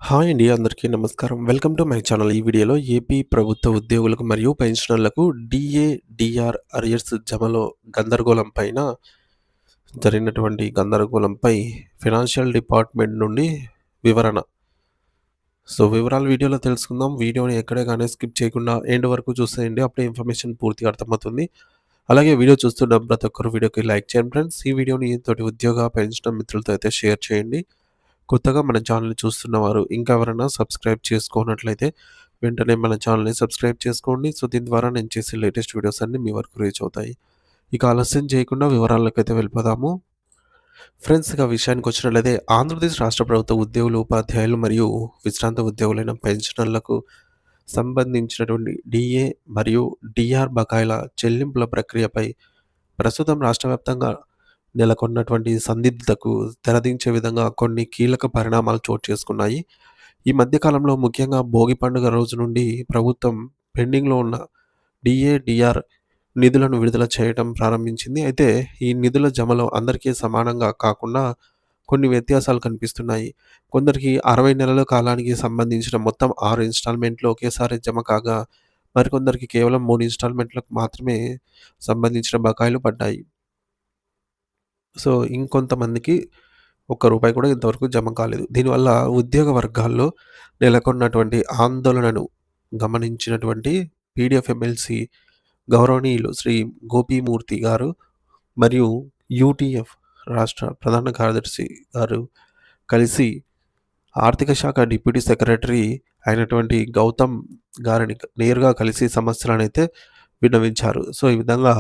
Hi అండి. అందరికీ నమస్కారం. Welcome to my channel. ఈ వీడియోలో ఏపీ ప్రభుత్వ ఉద్యోగులకు మరియు పెన్షనర్లకు డీఏ, డీఆర్ అరియర్స్ జమలో గందరగోళం పైన జరిగినటువంటి గందరగోళంపై ఫైనాన్షియల్ డిపార్ట్మెంట్ నుండి వివరణ. వివరాలు వీడియోలో తెలుసుకుందాం. వీడియోని ఎక్కడే గాని స్కిప్ చేయకుండా ఎండ్ వరకు చూసేయండి. అప్పుడే ఇన్ఫర్మేషన్ పూర్తిగా అర్థమవుతుంది. అలాగే వీడియో చూస్తున్న ప్రతి ఒక్కరు వీడియోకి లైక్ చేయండి ఫ్రెండ్స్. ఈ వీడియోని తోటి ఉద్యోగ, పెన్షనర్ మిత్రులతో అయితే షేర్ చేయండి. కొత్తగా మన ఛానల్‌ని చూస్తున్నవారు ఇంకా ఎవరైనా సబ్స్క్రైబ్ చేసుకోనట్లయితే వెంటనే మన ఛానల్‌ని సబ్స్క్రైబ్ చేసుకోండి. దీని ద్వారా నేను చేసే లేటెస్ట్ వీడియోస్ అన్నీ మీ వరకు రీచ్ అవుతాయి. ఇక ఆలస్యం చేయకుండా వివరాల్లోకైతే వెళ్ళిపోదాము. ఫ్రెండ్స్, ఇక విషయానికొచ్చినట్లయితే ఆంధ్రప్రదేశ్ రాష్ట్ర ప్రభుత్వ ఉద్యోగులు, ఉపాధ్యాయులు మరియు విశ్రాంత ఉద్యోగులైన పెన్షనర్లకు సంబంధించినటువంటి డీఏ మరియు డీఆర్ బకాయిల చెల్లింపుల ప్రక్రియపై ప్రస్తుతం రాష్ట్ర వ్యాప్తంగా నెలకొన్నటువంటి సందిగ్ధతకు తెరదించే విధంగా కొన్ని కీలక పరిణామాలు చోటు చేసుకున్నాయి. ఈ మధ్య కాలంలో ముఖ్యంగా భోగి పండుగ రోజు నుండి ప్రభుత్వం పెండింగ్‌లో ఉన్న డీఏ, డీఆర్ నిధులను విడుదల చేయటం ప్రారంభించింది. అయితే ఈ నిధుల జమలో అందరికీ సమానంగా కాకుండా కొన్ని వ్యత్యాసాలు కనిపిస్తున్నాయి. కొందరికి 60 నెలల కాలానికి సంబంధించిన మొత్తం 6 ఇన్‌స్టాల్‌మెంట్‌లు ఒకేసారి జమ కాగా, మరికొందరికి కేవలం 3 ఇన్‌స్టాల్‌మెంట్‌లకు మాత్రమే సంబంధించిన బకాయిలు పడ్డాయి. ఇంకొంతమందికి ఒక్క రూపాయి కూడా ఇంతవరకు జమ కాలేదు. దీనివల్ల ఉద్యోగ వర్గాల్లో నెలకొన్నటువంటి ఆందోళనను గమనించినటువంటి పీడీఎఫ్ ఎమ్మెల్సీ గౌరవనీయులు శ్రీ గోపీమూర్తి గారు మరియు యూటీఎఫ్ రాష్ట్ర ప్రధాన కార్యదర్శి గారు కలిసి ఆర్థిక శాఖ డిప్యూటీ సెక్రటరీ అయినటువంటి గౌతమ్ గారిని నేరుగా కలిసి సమస్యలనైతే విన్నవించారు. ఈ విధంగా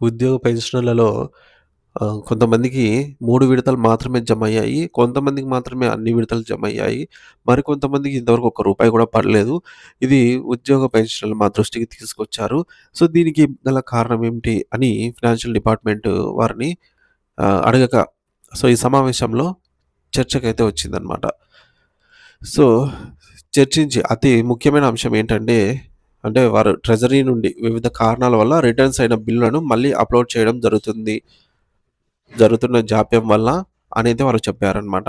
ఉద్యోగ పెన్షనర్లలో కొంతమందికి 3 విడతలు మాత్రమే జమయ్యాయి. కొంతమందికి మాత్రమే అన్ని విడతలు జమయ్యాయి. మరికొంతమందికి ఇంతవరకు ఒక్క రూపాయి కూడా పడలేదు. ఇది ఉద్యోగ పెన్షనర్లు మా దృష్టికి తీసుకొచ్చారు. దీనికి గల కారణం ఏమిటి అని ఫైనాన్షియల్ డిపార్ట్మెంట్ వారిని అడగగా ఈ సమావేశంలో చర్చకైతే వచ్చిందనమాట. సో, చర్చించి అతి ముఖ్యమైన అంశం ఏంటంటే, వారు ట్రెజరీ నుండి వివిధ కారణాల వల్ల రిటర్న్స్ అయిన బిల్లులను మళ్ళీ అప్‌లోడ్ చేయడం జరుగుతున్న జాప్యం వల్ల అనేది వారు చెప్పారనమాట.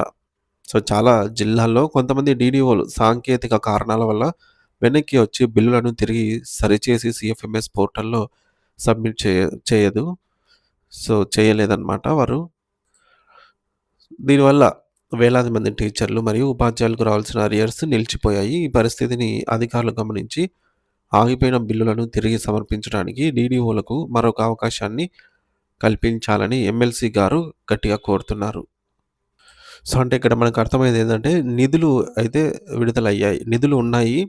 చాలా జిల్లాల్లో కొంతమంది డీడీఓలు సాంకేతిక కారణాల వల్ల వెనక్కి వచ్చి బిల్లులను తిరిగి సరిచేసి సీఎఫ్ఎంఎస్ పోర్టల్‌లో సబ్మిట్ చేయదు. చేయలేదనమాట వారు. దీనివల్ల వేలాది మంది టీచర్లు మరియు ఉపాధ్యాయులకు రావాల్సిన అరియర్స్ నిలిచిపోయాయి. ఈ పరిస్థితిని అధికారులు గమనించి ఆగిపోయిన బిల్లులను తిరిగి సమర్పించడానికి డీడీఓలకు మరొక అవకాశాన్ని కల్పించాలని ఎమ్మెల్సీ గారు గట్టిగా కోరుతున్నారు. ఇక్కడ మనకు అర్థమైంది ఏందంటే, నిధులు అయితే విడుదలయ్యాయి. నిధులు ఉన్నాయి.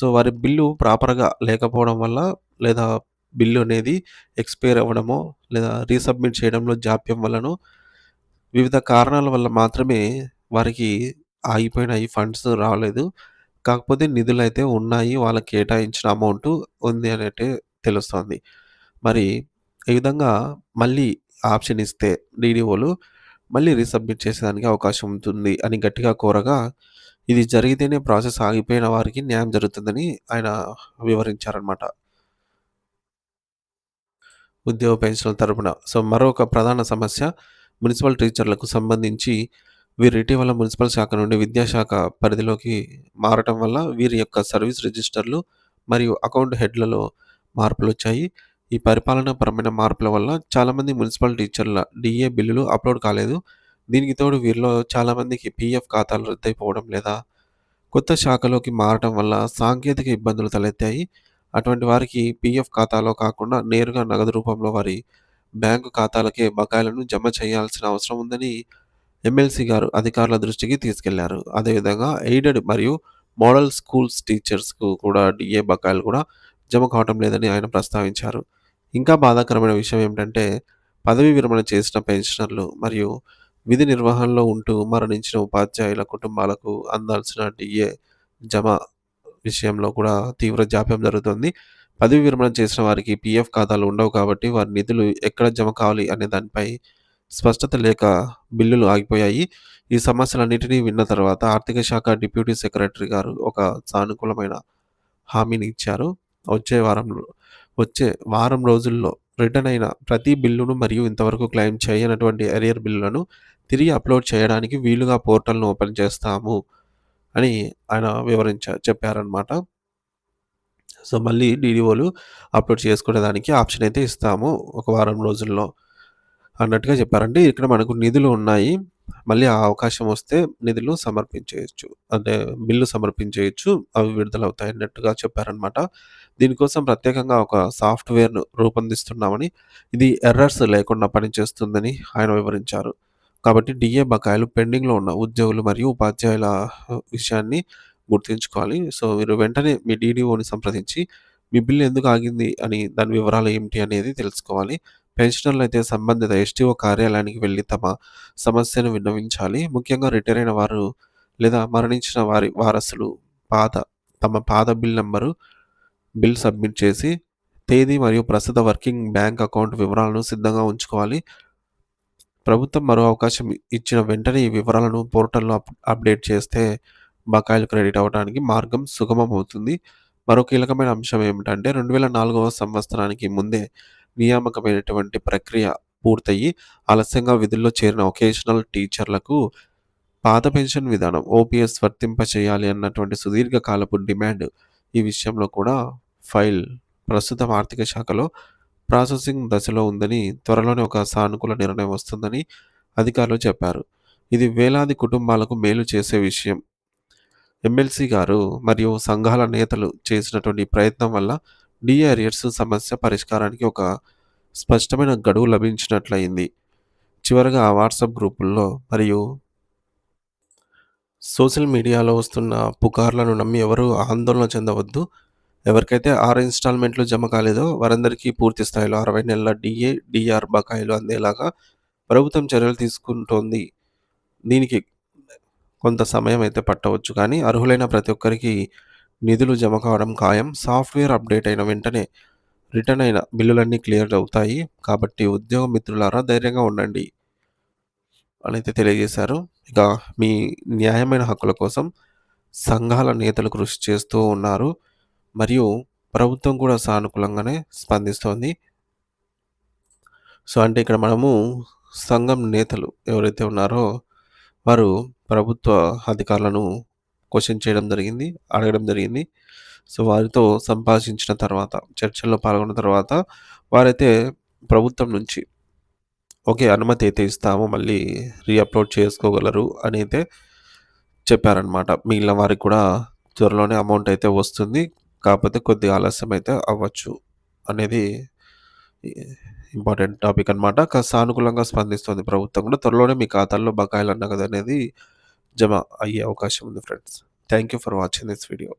వారి బిల్లు ప్రాపర్‌గా లేకపోవడం వల్ల, లేదా బిల్లు అనేది ఎక్స్‌పైర్ అవ్వడమో, లేదా రీసబ్మిట్ చేయడంలో జాప్యం వల్లనో, వివిధ కారణాల వల్ల మాత్రమే వారికి ఆగిపోయినాయి. ఫండ్స్ రాలేదు. కాకపోతే నిధులైతే ఉన్నాయి. వాళ్ళకి కేటాయించిన అమౌంటు ఉంది అనేట్టే తెలుస్తోంది. మరి ఈ విధంగా మళ్ళీ ఆప్షన్ ఇస్తే డీడీఓలు మళ్ళీ రీసబ్మిట్ చేసేదానికి అవకాశం ఉంటుంది అని గట్టిగా కోరగా, ఇది జరిగితేనే ప్రాసెస్ ఆగిపోయిన వారికి న్యాయం జరుగుతుందని ఆయన వివరించారనమాట. ఉద్యోగ పెన్షన్ల తరపున. మరొక ప్రధాన సమస్య మున్సిపల్ టీచర్లకు సంబంధించి వీరు ఇటీవల మున్సిపల్ శాఖ నుండి విద్యాశాఖ పరిధిలోకి మారటం వల్ల వీరి యొక్క సర్వీస్ రిజిస్టర్లు మరియు అకౌంట్ హెడ్‌లలో మార్పులొచ్చాయి. ఈ పరిపాలనాపరమైన మార్పుల వల్ల చాలామంది మున్సిపల్ టీచర్ల డీఏ బిల్లులు అప్‌లోడ్ కాలేదు. దీనికి తోడు వీరిలో చాలామందికి పీఎఫ్ ఖాతాలు రద్దయిపోవడం లేదా కొత్త శాఖలోకి మారటం వల్ల సాంకేతిక ఇబ్బందులు తలెత్తాయి. అటువంటి వారికి పీఎఫ్ ఖాతాలో కాకుండా నేరుగా నగదు రూపంలో వారి బ్యాంకు ఖాతాలకే బకాయిలను జమ చేయాల్సిన అవసరం ఉందని ఎమ్మెల్సీ గారు అధికారుల దృష్టికి తీసుకెళ్లారు. అదేవిధంగా ఎయిడెడ్ మరియు మోడల్ స్కూల్స్ టీచర్స్‌కు కూడా డీఏ బకాయిలు కూడా జమ కావటం లేదని ఆయన ప్రస్తావించారు. ఇంకా బాధాకరమైన విషయం ఏమిటంటే, పదవీ విరమణ చేసిన పెన్షనర్లు మరియు విధి నిర్వహణలో ఉంటూ మరణించిన ఉపాధ్యాయుల కుటుంబాలకు అందాల్సిన డీఏ జమ విషయంలో కూడా తీవ్ర జాప్యం జరుగుతుంది. పదవీ విరమణ చేసిన వారికి పీఎఫ్ ఖాతాలు ఉండవు కాబట్టి వారి నిధులు ఎక్కడ జమ కావాలి అనే దానిపై స్పష్టత లేక బిల్లులు ఆగిపోయాయి. ఈ సమస్యలన్నిటినీ విన్న తర్వాత ఆర్థిక శాఖ డిప్యూటీ సెక్రటరీ గారు ఒక సానుకూలమైన హామీని ఇచ్చారు. వచ్చే వారంలో వచ్చే వారం రోజుల్లో రిటర్న్ అయిన ప్రతి బిల్లును మరియు ఇంతవరకు క్లెయిమ్ చేయనటువంటి అరియర్ బిల్లులను తిరిగి అప్‌లోడ్ చేయడానికి వీలుగా పోర్టల్‌ను ఓపెన్ చేస్తాము అని ఆయన చెప్పారనమాట. సో, మళ్ళీ డీడీఓలు అప్‌లోడ్ చేసుకునేదానికి ఆప్షన్ అయితే ఇస్తాము ఒక వారం రోజుల్లో అన్నట్టుగా చెప్పారు. అంటే ఇక్కడ మనకు నిధులు ఉన్నాయి. మళ్ళీ ఆ అవకాశం వస్తే నిధులు సమర్పించేయొచ్చు. అంటే బిల్లు సమర్పించేయొచ్చు. అవి విడుదలవుతాయి అన్నట్టుగా చెప్పారనమాట. దీనికోసం ప్రత్యేకంగా ఒక సాఫ్ట్‌వేర్‌ను రూపొందిస్తున్నామని, ఇది ఎర్రర్స్ లేకుండా పనిచేస్తుందని ఆయన వివరించారు. కాబట్టి డీఏ బకాయిలు పెండింగ్‌లో ఉన్న ఉద్యోగులు మరియు ఉపాధ్యాయుల విషయాన్ని గుర్తుంచుకోవాలి. సో, మీరు వెంటనే మీ డీడీఓని సంప్రదించి మీ బిల్ ఎందుకు ఆగింది అని దాని వివరాలు ఏమిటి అనేది తెలుసుకోవాలి. పెన్షనర్లయితే సంబంధిత ఎస్టీఓ కార్యాలయానికి వెళ్లి తమ సమస్యను విన్నవించాలి. ముఖ్యంగా రిటైర్ అయిన వారు లేదా మరణించిన వారి వారసులు పాత పాత బిల్ నంబరు బిల్ సబ్మిట్ చేసి తేదీ మరియు ప్రస్తుత వర్కింగ్ బ్యాంక్ అకౌంట్ వివరాలను సిద్ధంగా ఉంచుకోవాలి. ప్రభుత్వం మరో అవకాశం ఇచ్చిన వెంటనే ఈ వివరాలను పోర్టల్‌లో అప్డేట్ చేస్తే బకాయిలు క్రెడిట్ అవ్వడానికి మార్గం సుగమమవుతుంది. మరో కీలకమైన అంశం ఏమిటంటే 2004వ సంవత్సరానికి ముందే నియామకమైనటువంటి ప్రక్రియ పూర్తయ్యి ఆలస్యంగా విధుల్లో చేరిన వొకేషనల్ టీచర్లకు పాత పెన్షన్ విధానం ఓపీఎస్ వర్తింపచేయాలి అన్నటువంటి సుదీర్ఘ కాలపు డిమాండ్ ఈ విషయంలో కూడా ఫైల్ ప్రస్తుతం ఆర్థిక శాఖలో ప్రాసెసింగ్ దశలో ఉందని, త్వరలోనే ఒక సానుకూల నిర్ణయం వస్తుందని అధికారులు చెప్పారు. ఇది వేలాది కుటుంబాలకు మేలు చేసే విషయం. ఎమ్మెల్సీ గారు మరియు సంఘాల నేతలు చేసినటువంటి ఈ ప్రయత్నం వల్ల డీఏ అరియర్స్ సమస్య పరిష్కారానికి ఒక స్పష్టమైన గడువు లభించినట్లయింది. చివరగా వాట్సాప్ గ్రూపుల్లో మరియు సోషల్ మీడియాలో వస్తున్న పుకార్లను నమ్మి ఎవరు ఆందోళన చెందవద్దు. ఎవరికైతే 6 ఇన్‌స్టాల్‌మెంట్‌లు జమ కాలేదో వారందరికీ పూర్తి స్థాయిలో 60 నెలల డీఏ, డీఆర్ బకాయిలు అందేలాగా ప్రభుత్వం చర్యలు తీసుకుంటోంది. దీనికి కొంత సమయం అయితే పట్టవచ్చు కానీ అర్హులైన ప్రతి ఒక్కరికి నిధులు జమ కావడం ఖాయం. సాఫ్ట్‌వేర్ అప్డేట్ అయిన వెంటనే రిటర్న్ అయిన బిల్లులన్నీ క్లియర్ అవుతాయి. కాబట్టి ఉద్యోగ మిత్రులారా ధైర్యంగా ఉండండి అనైతే తెలియజేశారు. ఇక మీ న్యాయమైన హక్కుల కోసం సంఘాల నేతలు కృషి చేస్తూ ఉన్నారు. మరియు ప్రభుత్వం కూడా సానుకూలంగానే స్పందిస్తోంది. సో, అంటే ఇక్కడ మనము సంఘం నేతలు ఎవరైతే ఉన్నారో వారు ప్రభుత్వ అధికారులను క్వెషన్ చేయడం జరిగింది. అడగడం జరిగింది. సో, వారితో సంభాషించిన తర్వాత, చర్చల్లో పాల్గొన్న తర్వాత వారైతే ప్రభుత్వం నుంచి ఓకే. అనుమతి అయితే ఇస్తాము. మళ్ళీ అప్‌లోడ్ చేసుకోగలరు అనైతే చెప్పారనమాట. మిగిలిన వారికి కూడా త్వరలోనే అమౌంట్ అయితే వస్తుంది. కాకపోతే కొద్దిగా ఆలస్యం అయితే అవ్వచ్చు అనేది ఇ ఇంపార్టెంట్ టాపిక్ అనమాట. సానుకూలంగా స్పందిస్తుంది ప్రభుత్వం కూడా. త్వరలోనే మీ ఖాతాల్లో బకాయిల నగదనేది జమ అయ్యే అవకాశం ఉంది friends. Thank you for watching this video.